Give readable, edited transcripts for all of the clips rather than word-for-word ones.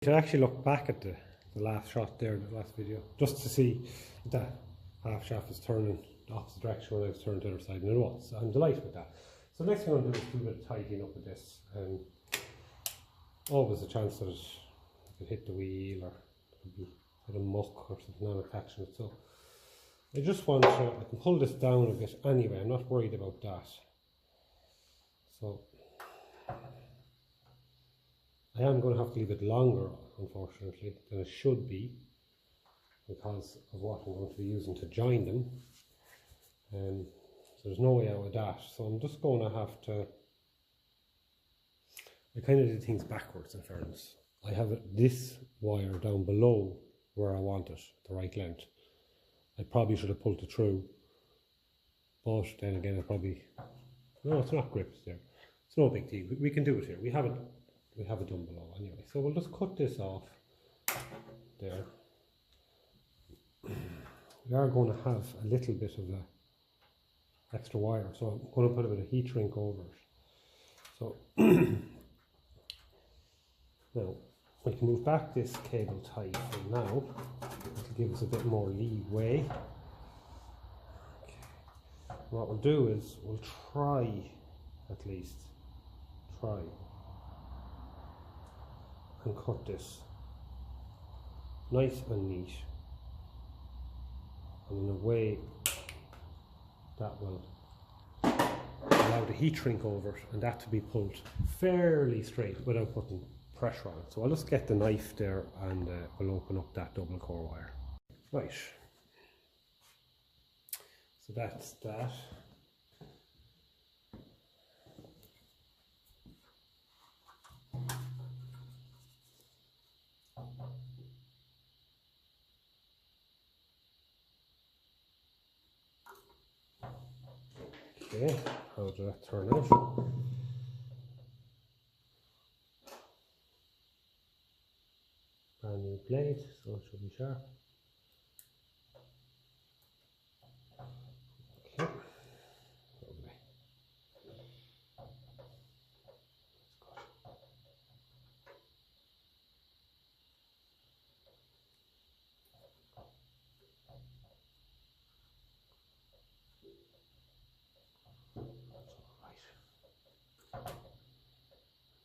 can actually look back at the last shot there, the last video, just to see that half shaft is turning the opposite direction when I was turning to the other side, and it was. So I'm delighted with that. So next thing I'm going to do is do a bit of tidying up with this. Always a chance that it could hit the wheel, or it could be a bit of muck or something on attaching it. So I just want to, I can pull this down a bit anyway, I'm not worried about that. So I am going to have to leave it longer, unfortunately, than it should be, because of what I'm going to be using to join them. So there's no way out of that. So I'm just going to have to, I kind of did things backwards in fairness. I have this wire down below where I want it, the right length. I probably should have pulled it through, but then again, I probably, no, it's not gripped there. It's no big deal. We can do it here. We have it done below anyway. So we'll just cut this off there. We are going to have a little bit of the extra wire, so I'm going to put a bit of heat shrink over it. So now we can move back this cable tie for now. It'll give us a bit more leeway. Okay. What we'll do is we'll try and cut this nice and neat, and in a way that will allow the heat shrink over it and that to be pulled fairly straight without putting pressure on it. So I'll just get the knife there and we'll open up that double core wire. Right, so that's that. Okay, how did that turn out? Brand new blade, so it should be sharp. Okay, lovely.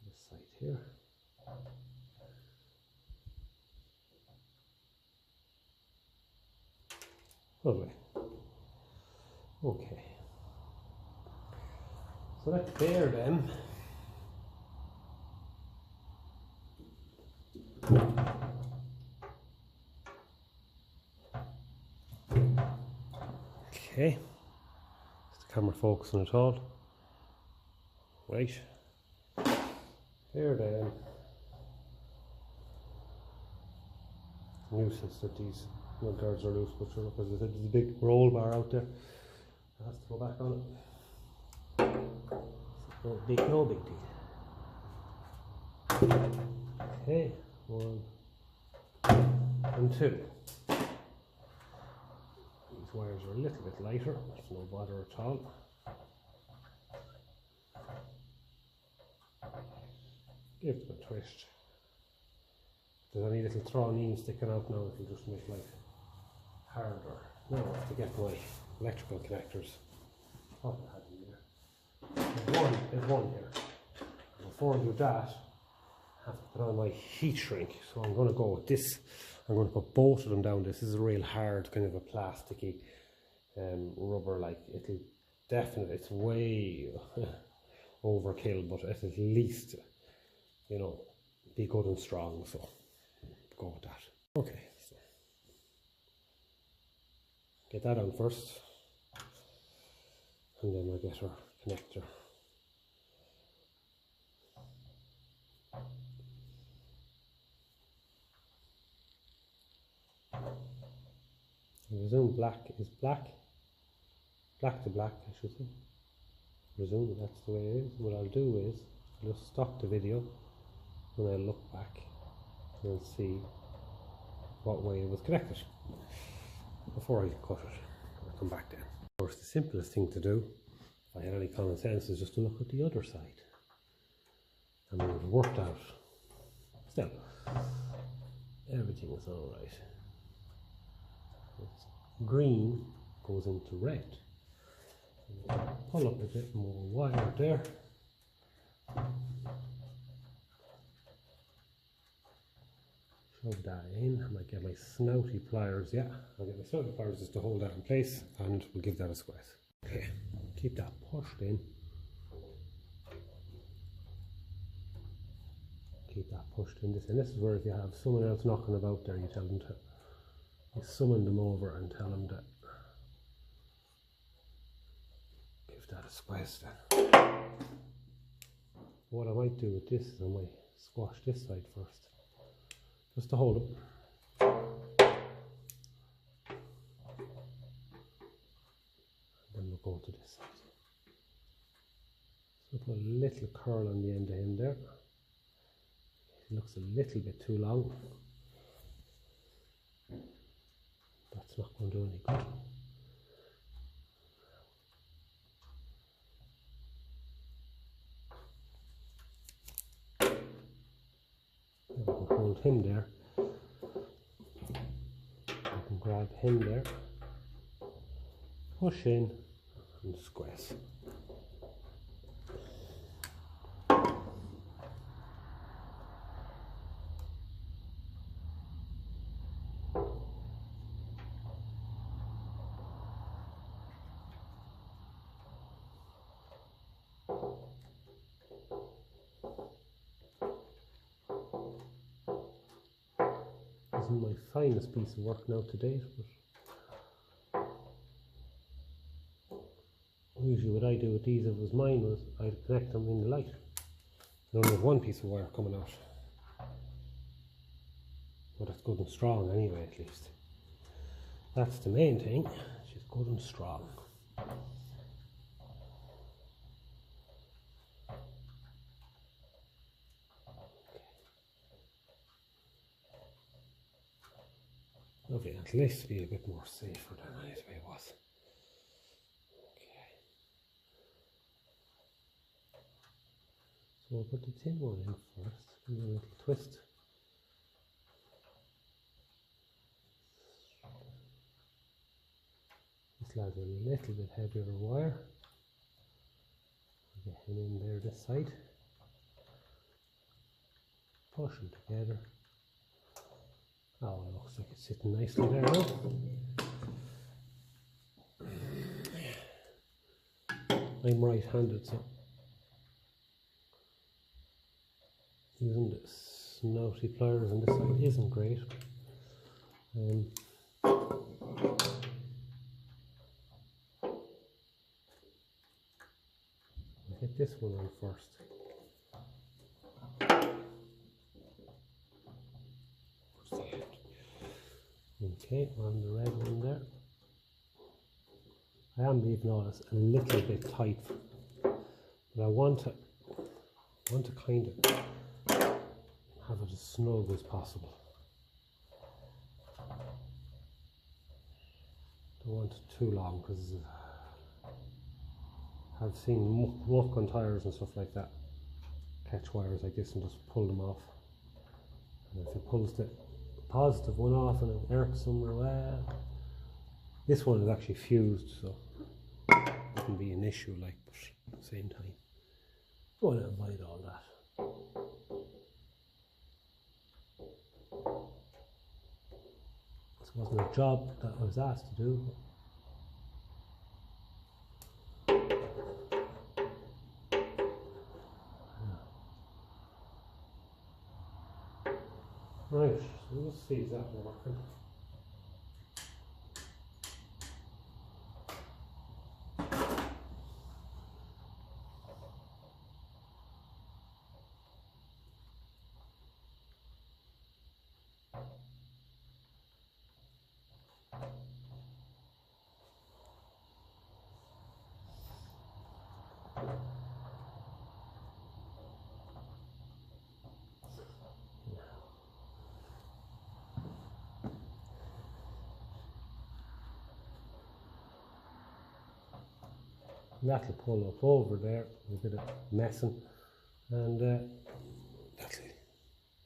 This side here. Lovely. Okay. So that's there then. Okay. Is the camera focusing at all? Right. There then. Nuisance that these guards are loose, but sure, because there's a big roll bar out there. It has to go back on it. No big deal. Okay, 1 and 2. These wires are a little bit lighter, it's no bother at all. Give them a twist. If there's any little thrown-in sticking out now, it'll just make life harder. Now I have to get my electrical connectors. Oh, I had them there. There's one here. Before I do that, I have to put on my heat shrink. So I'm going to go with this. I'm going to put both of them down. This is a real hard kind of a plasticky rubber. Like it'll definitely, it's way overkill, but at least, you know, be good and strong. So go with that. Okay. Get that on first, and then we'll get our connector. Resume black is black. Black to black, I should say. Resume, that's the way it is. What I'll do is, I'll just stop the video, and I'll look back, and I'll see what way it was connected before I cut it. I'll come back then. Of course, the simplest thing to do, if I had any common sense, is just to look at the other side. And it would have worked out. Still, everything is alright. Green goes into red. Pull up a bit more wire there. Shove that in. I might get my snouty pliers, yeah. I'll get my snouty pliers just to hold that in place, and we'll give that a squeeze. Okay, keep that pushed in. Keep that pushed in this, and this is where if you have someone else knocking about there, you tell them to, you summon them over and tell them that, give that a squeeze then. What I might do with this is I might squash this side first, just to hold it. And then we'll go to this side. So put a little curl on the end of him there. It looks a little bit too long. That's not going to do any good. I can hold him there. I can grab him there, push in and squeeze. Isn't my finest piece of work now to date, but usually what I do with these, if it was mine, was I'd connect them in the light. I only have one piece of wire coming out, but it's good and strong anyway. At least that's the main thing. She's good and strong. Okay, at least be a bit more safer than it was. Okay. So we'll put the tin one in first, give it a little twist. This lad's a little bit heavier wire. Get him in there this side. Push them together. Oh, it looks like it's sitting nicely there now. I'm right-handed, so using the snouty pliers on this side isn't great. I'll get this one on first. Okay, on the red one there. I am leaving all this a little bit tight, but I want to kind of have it as snug as possible. Don't want it too long, because I've seen muck on tires and stuff like that catch wires like this and just pull them off. And if it pulls the positive one off and it irks somewhere, well, this one is actually fused, so it wouldn't be an issue, like, but at the same time, I want to avoid all that. This wasn't a job that I was asked to do. Right, so we'll see if that working. That'll pull up over there, a bit of messing, and that'll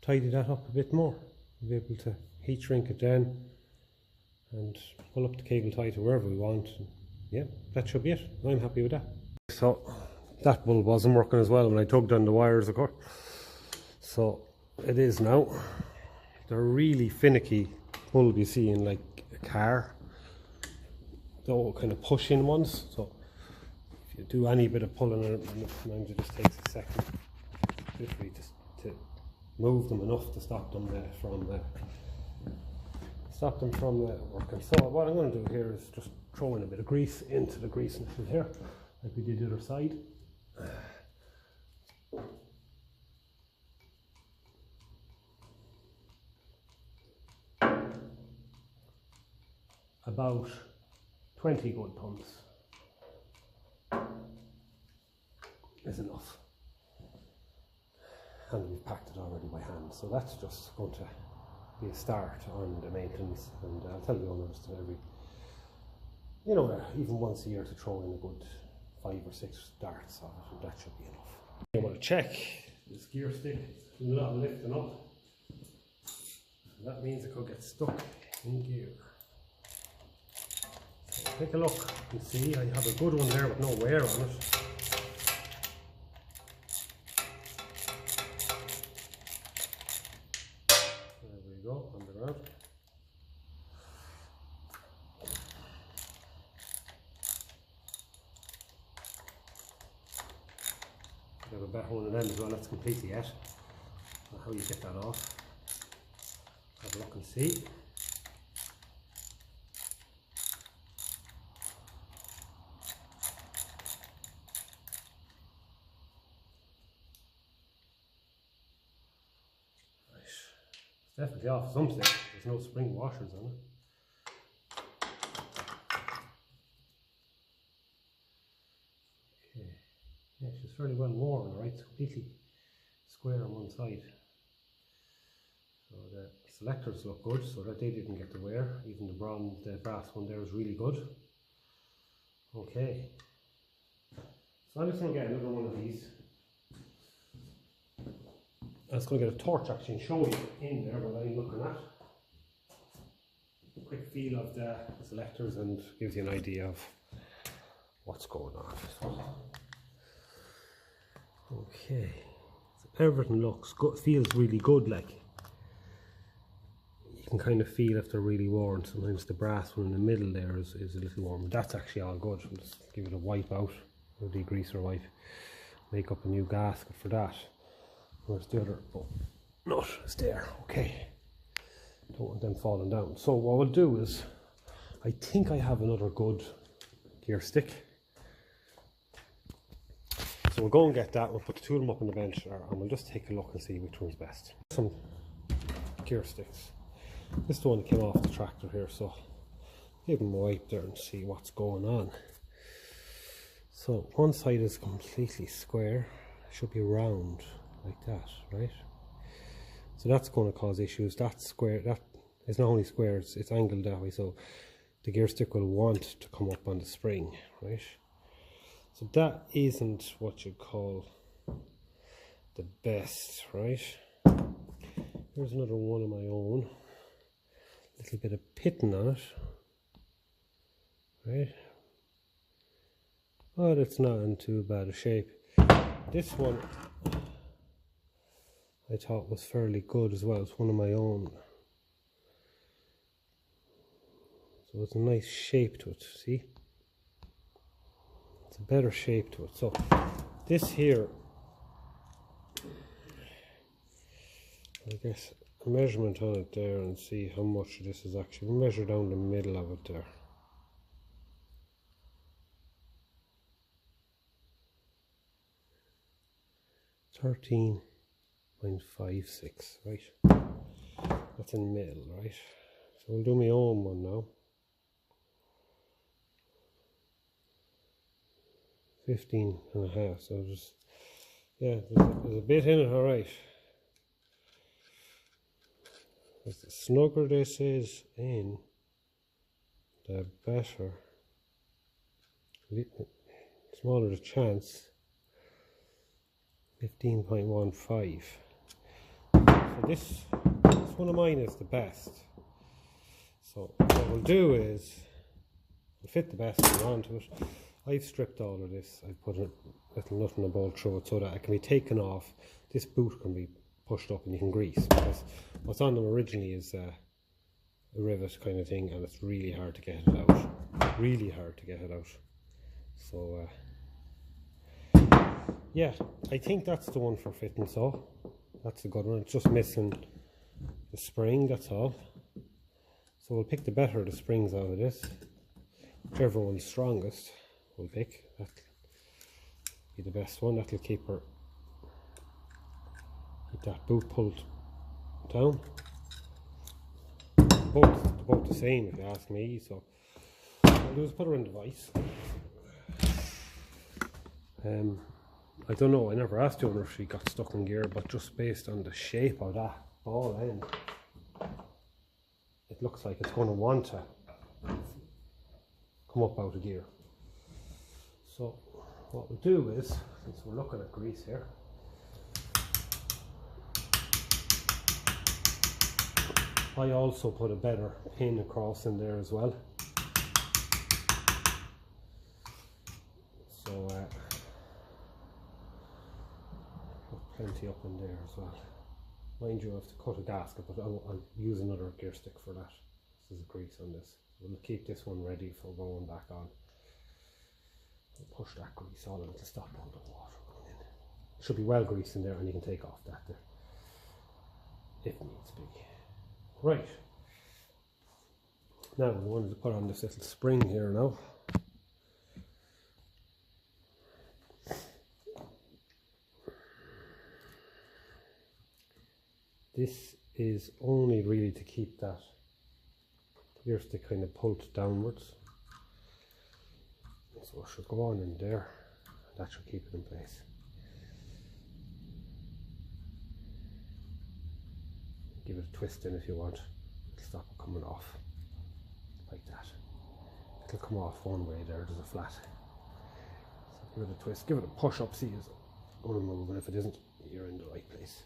tidy that up a bit more. We'll be able to heat shrink it then and pull up the cable tie to wherever we want. And yeah, that should be it. I'm happy with that. So that bulb wasn't working as well when I tugged on the wires, of course. So it is now. They're really finicky bulb you see in like a car. They're kind of push-in ones. So if you do any bit of pulling on it, sometimes it just takes a second, literally just to move them enough to stop them from working. So what I'm going to do here is just throw in a bit of grease into the grease nipple here, like we did the other side. About 20 good pumps is enough, and we've packed it already by hand, so that's just going to be a start on the maintenance. And I'll tell the owners to every, even once a year, to throw in a good 5 or 6 darts of it, and that should be enough. I want to check this gear stick. It's a lot of lifting up, and that means it could get stuck in gear. So take a look and see. I have a good one there with no wear on it. There we go, on the ground. I have a better one of them as well. That's completely it. How you get that off? Have a look and see. Definitely off some stage. There's no spring washers on it. Okay. Yeah, she's fairly well worn, right? It's completely square on one side. So the selectors look good, so that they didn't get the wear. Even the brass one there is really good. Okay. So I'm just going to get another one of these. I was going to get a torch actually and show you in there what I'm looking at. A quick feel of the selectors and gives you an idea of what's going on. So, okay, so everything looks good, feels really good. Like, you can kind of feel if they're really worn. Sometimes the brass one in the middle there is a little warm, but that's actually all good. I'll just give it a wipe out, a degreaser wipe, make up a new gasket for that. Where's the other nut? Is there. Okay, don't want them falling down. So what we'll do is, I think I have another good gear stick, so we'll go and get that. We'll put the two of them up on the bench, and we'll just take a look and see which one's best. Some gear sticks. This is the one that came off the tractor here, so give them a wipe there and see what's going on. So one side is completely square, should be round like that, right? So that's going to cause issues. That's square, that is not only square, it's angled that way, so the gear stick will want to come up on the spring, right? So that isn't what you'd call the best, right? Here's another one of my own. Little bit of pitting on it, right? But it's not in too bad a shape. This one I thought was fairly good as well. It's one of my own. So it's a nice shape to it, see? It's a better shape to it. So this here, I guess a measurement on it there and see how much this is actually. We'll measure down the middle of it there. $13.56, right? That's in the middle, right? So we'll do my own one now. 15.5. So just, yeah, there's a bit in it, all right. As the snugger this is in, the better. Smaller the chance. 15.15. So this This one of mine is the best. So what we'll do is we'll fit the best one onto it. I've stripped all of this. I've put a little nut and a bolt through it so that it can be taken off. This boot can be pushed up and you can grease, because what's on them originally is a rivet kind of thing, and it's really hard to get it out. Really hard to get it out. So yeah, I think that's the one for fitting, so that's a good one. It's just missing the spring, that's all. So we'll pick the better of the springs out of this. Whichever one's strongest we'll pick. That'll be the best one. That'll keep that boot pulled down. Both the same if you ask me. So what I'll do is put her in the vise. I don't know, I never asked her if she got stuck in gear, but just based on the shape of that ball end, it looks like it's going to want to come up out of gear. So what we'll do is, since we're looking at grease here, I also put a better pin across in there as well. So put plenty up in there as well. Mind you, I have to cut a gasket, but I'll use another gear stick for that. This is a grease on this. We'll keep this one ready for going back on. We'll push that grease on and to stop all the water going in. It should be well greased in there, and you can take off that there if needs be. Right, now we wanted to put on this little spring here now. This is only really to keep that gear stick kind of pulled downwards. So it should go on in there, and that should keep it in place. Give it a twist in if you want. It'll stop it coming off like that. It'll come off one way there, there's a flat. So give it a twist, give it a push up, see it's going to move, and if it isn't, you're in the right place.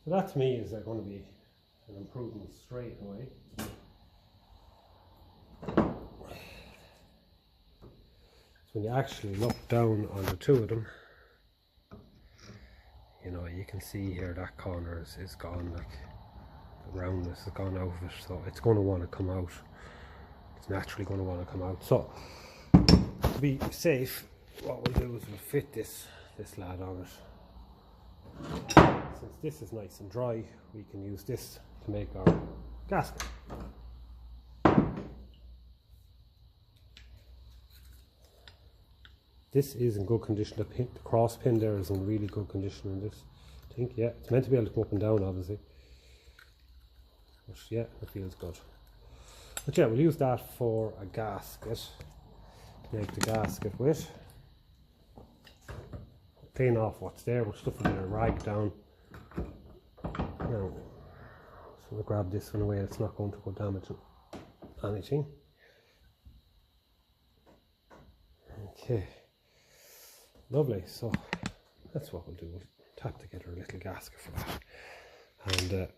So that to me is going to be an improvement straight away. So when you actually look down on the two of them, you know, you can see here that corner is gone, like the roundness has gone out of it, so it's going to want to come out. It's naturally going to want to come out. So to be safe, what we'll do is we'll fit this lad on it. Since this is nice and dry, we can use this to make our gasket. This is in good condition. The cross pin there is in really good condition in this. I think, yeah, it's meant to be able to come up and down, obviously. But yeah, it feels good. But yeah, we'll use that for a gasket. To make the gasket with. Clean off what's there. We'll stuff it in a rag down. Now, so we'll grab this one away. It's not going to go damaging anything. Okay. Lovely, so that's what we'll do. We'll tap together a little gasket for that. And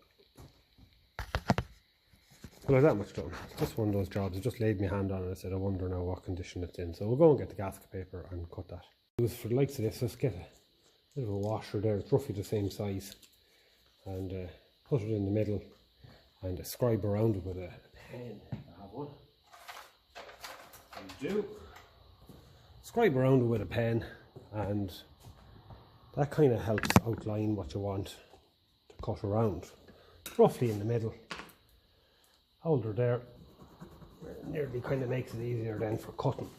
well, I've that much done. It's just one of those jobs. I just laid my hand on it and I said, I wonder now what condition it's in. So we'll go and get the gasket paper and cut that. For the likes of this, let's get a bit of a washer there. It's roughly the same size. And put it in the middle and scribe around it with a pen. I have one. I do. Scribe around it with a pen, and that kind of helps outline what you want to cut around, roughly in the middle. Hold her there, it nearly kind of makes it easier then for cutting.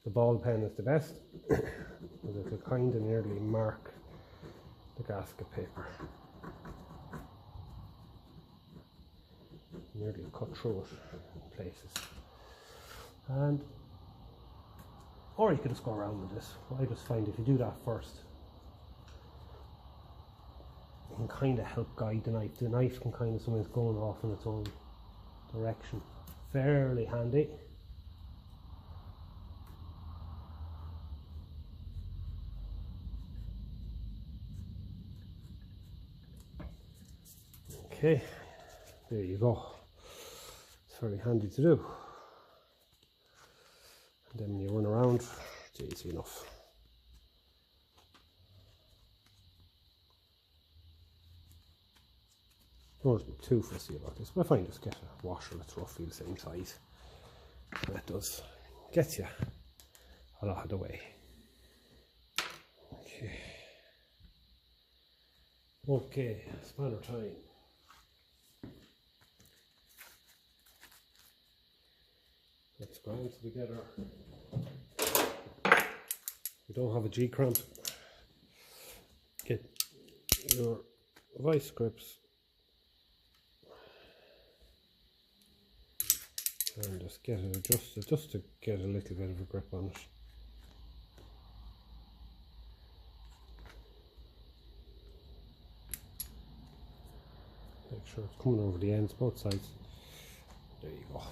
The ball pen is the best, because it will kind of nearly mark the gasket paper. Nearly cut through it in places. And or you could just go around with this. I just find if you do that first, you can kind of help guide the knife. The knife can kind of sometimes go off in its own direction. Fairly handy. Okay, there you go. It's very handy to do. And then when you run around, it's easy enough. Don't be too fussy about this, but I find just get a washer that's roughly the same size. And that does get you a lot of the way. Okay, spanner time. Let's grind together. You don't have a G cramp. Get your vice grips and just get it adjusted just to get a little bit of a grip on it. Make sure it's coming over the ends, both sides. There you go.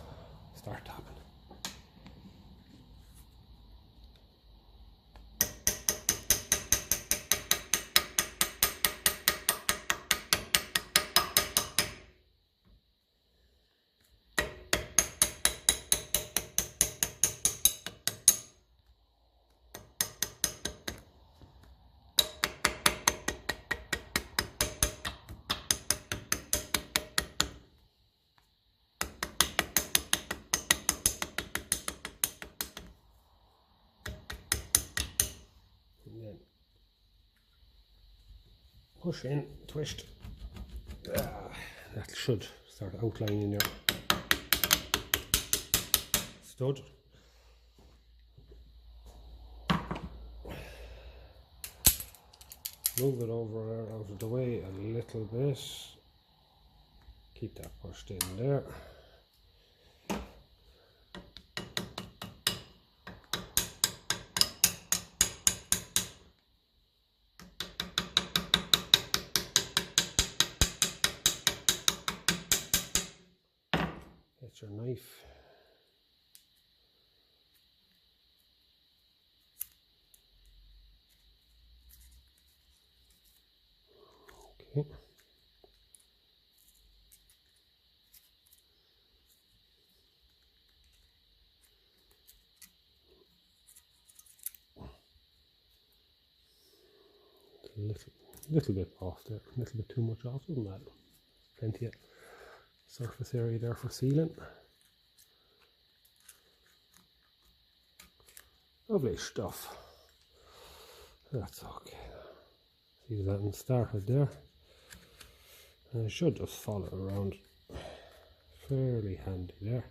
Start tapping. Push in, twist. That should start outlining your stud. Move it over out of the way a little bit. Keep that pushed in there. Get your knife. Okay. Little bit off there, a little bit too much off, doesn't matter. Plenty of surface area there for sealing. Lovely stuff. That's okay. See that and started there. And it should just follow around fairly handy there.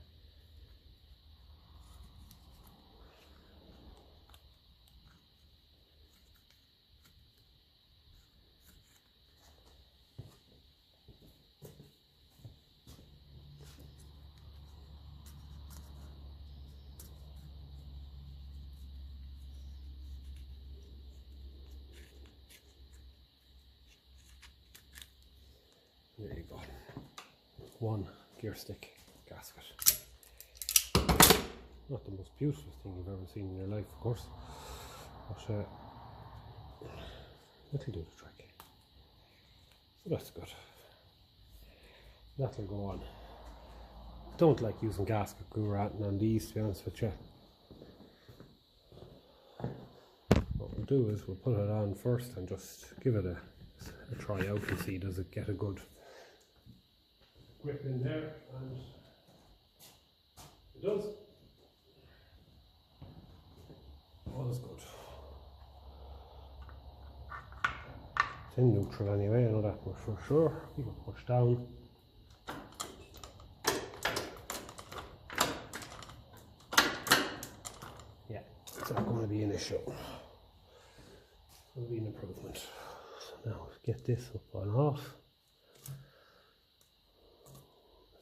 There you go. One gear stick gasket. Not the most beautiful thing you've ever seen in your life, of course, but it'll do the trick. So that's good. That'll go on. Don't like using gasket glue ratting on these, to be honest with you. What we'll do is we'll put it on first and just give it a try out and see does it get a good grip in there, and it does. All is good. It's in neutral anyway, I know that much for sure. You can push down. Yeah, it's not going to be an issue. It'll be an improvement. So now get this up and off.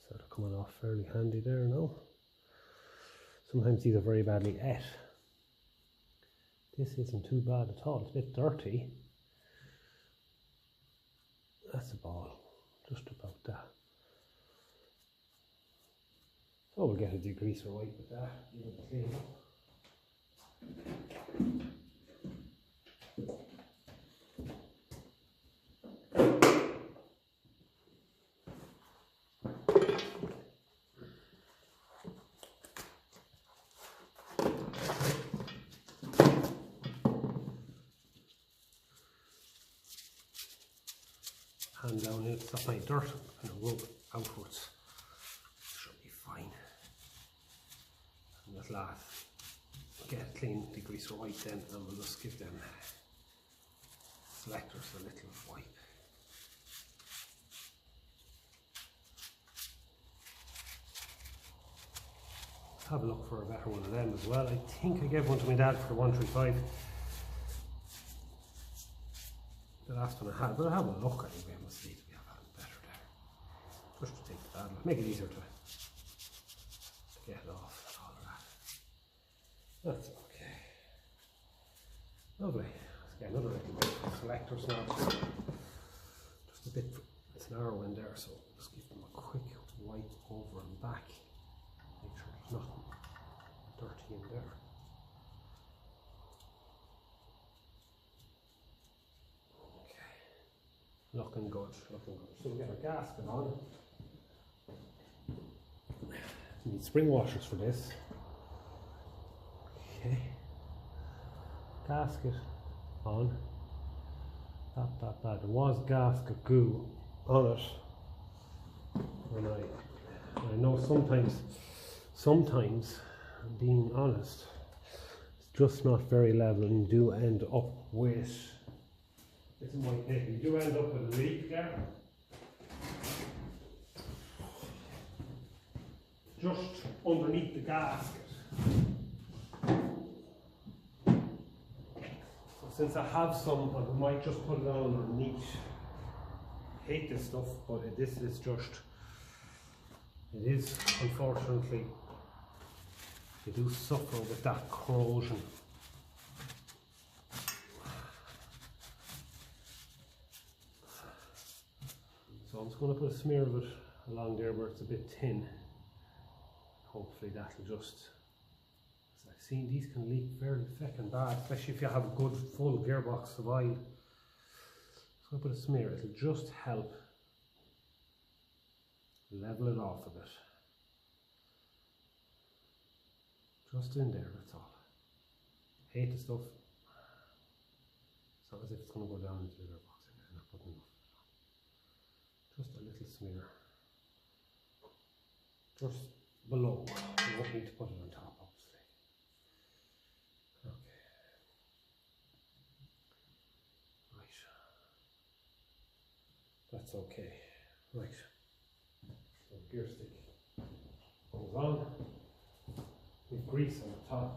Sort of coming off fairly handy there now. Sometimes these are very badly et. This isn't too bad at all. It's a bit dirty. That's a ball, just about that. So we'll get a degreaser wipe with that. Give it a clean up. stop any dirt, and rub it outwards. Should be fine. And at last, get clean degreaser wipe then, and we'll just give them selectors a little wipe. Have a look for a better one of them as well. I think I gave one to my dad for the 135. The last one I had, but I'll have a look anyway. I must need to be having better there. Just to take the bad one, make it easier to get it off and all of that. That's okay. Lovely. Let's get another little bit of selectors now. Just a bit, it's narrow in there, so just give them a quick wipe over and back. Make sure there's nothing dirty in there. Okay. Looking good, looking good. So we get our gasket on. We need spring washers for this. Okay. Gasket on. There was gasket goo on it. And I know sometimes, being honest, it's just not very level, and you do end up with, it's my pick, you do end up with a leak there. Just underneath the gasket. So since I have some, I might just put it on underneath. I hate this stuff, but this is just, it is, unfortunately, you do suffer with that corrosion. So I'm just going to put a smear of it along there where it's a bit thin. Hopefully that'll just, as I've seen, these can leak fairly feckin' bad, especially if you have a good full gearbox of oil. So I put a smear, it'll just help level it off a bit. Just in there, that's all. Hate the stuff. It's not as if it's going to go down into the gearbox again. I'm not putting enough. Just a little smear. Just below. You won't need to put it on top, obviously. Okay. Right. That's okay. Right. So gear stick goes on. With grease on the top.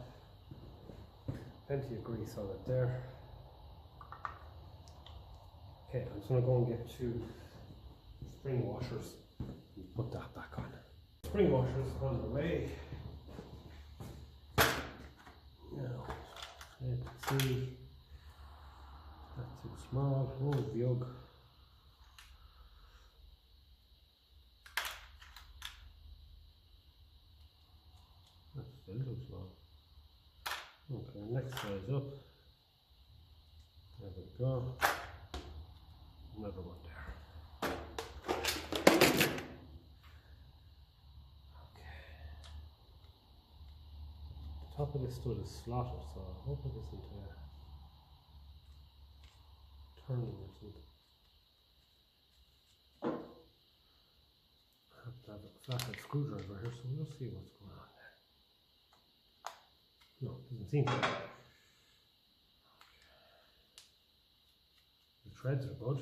Plenty of grease on it there. Okay, I'm just going to go and get 2 spring washers and put that back on. Spring washers on the way. Now, let's see. That's too small. Oh, the yolk. That's still too small. Okay, next size up. There we go. Another one there. Okay. The top of this stud is slotted, so I hope it isn't turning or something. I have to have a flathead screwdriver here, so we'll see what's going on there. No, it doesn't seem to be. The threads are good.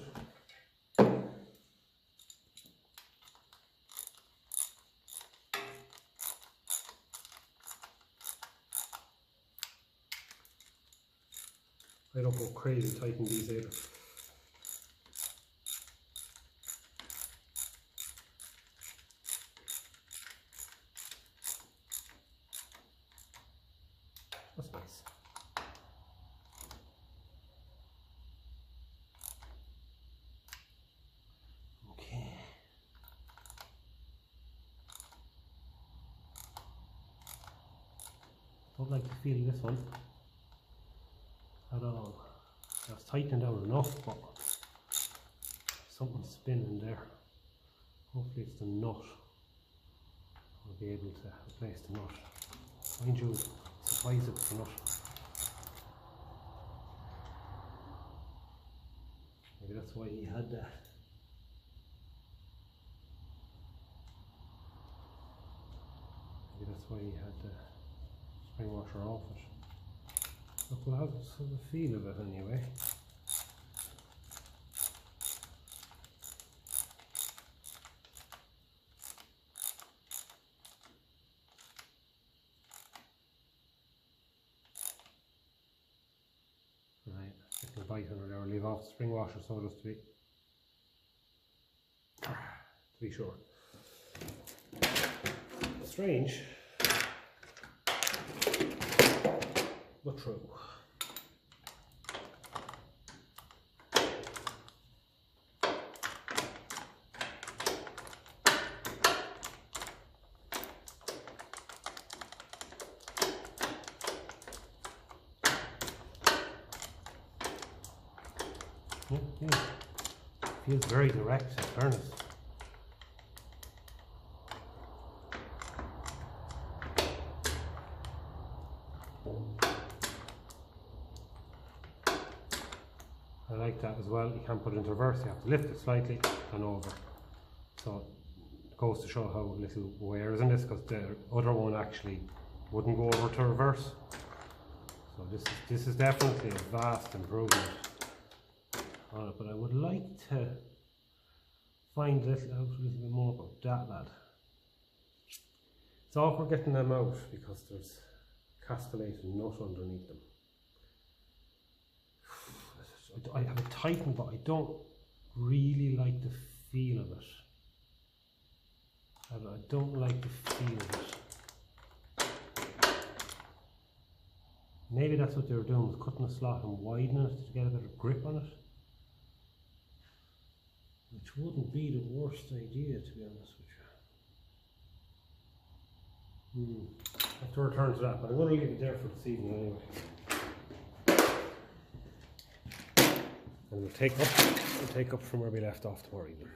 I don't go crazy tightening these either. That's nice. Okay. Don't like the feel of this one at all. That's tightening down enough, but something's spinning there. Hopefully it's the nut. I'll be able to replace the nut. Mind you, surprised if it's the nut. Maybe that's why he had that. that's why he had the spring washer off it. But we'll have some feel of it anyway. Right, getting a bite on it there, leave off the spring washer so just to be sure. Strange, but true. Yeah. Feels very direct, in fairness. I like that as well. You can't put it into reverse, you have to lift it slightly and over. So it goes to show how little wear is in this, because the other one actually wouldn't go over to reverse. So this is definitely a vast improvement on it, but I would like to find out a little bit more about that lad. It's awkward getting them out because there's castellated nut underneath them. I have it tightened, but I don't really like the feel of it. I don't like the feel of it. Maybe that's what they were doing, was cutting the slot and widening it to get a bit of grip on it. Which wouldn't be the worst idea, to be honest with you. I have to return to that, but I'm going to leave it there for this evening anyway. And we'll take up from where we left off tomorrow evening.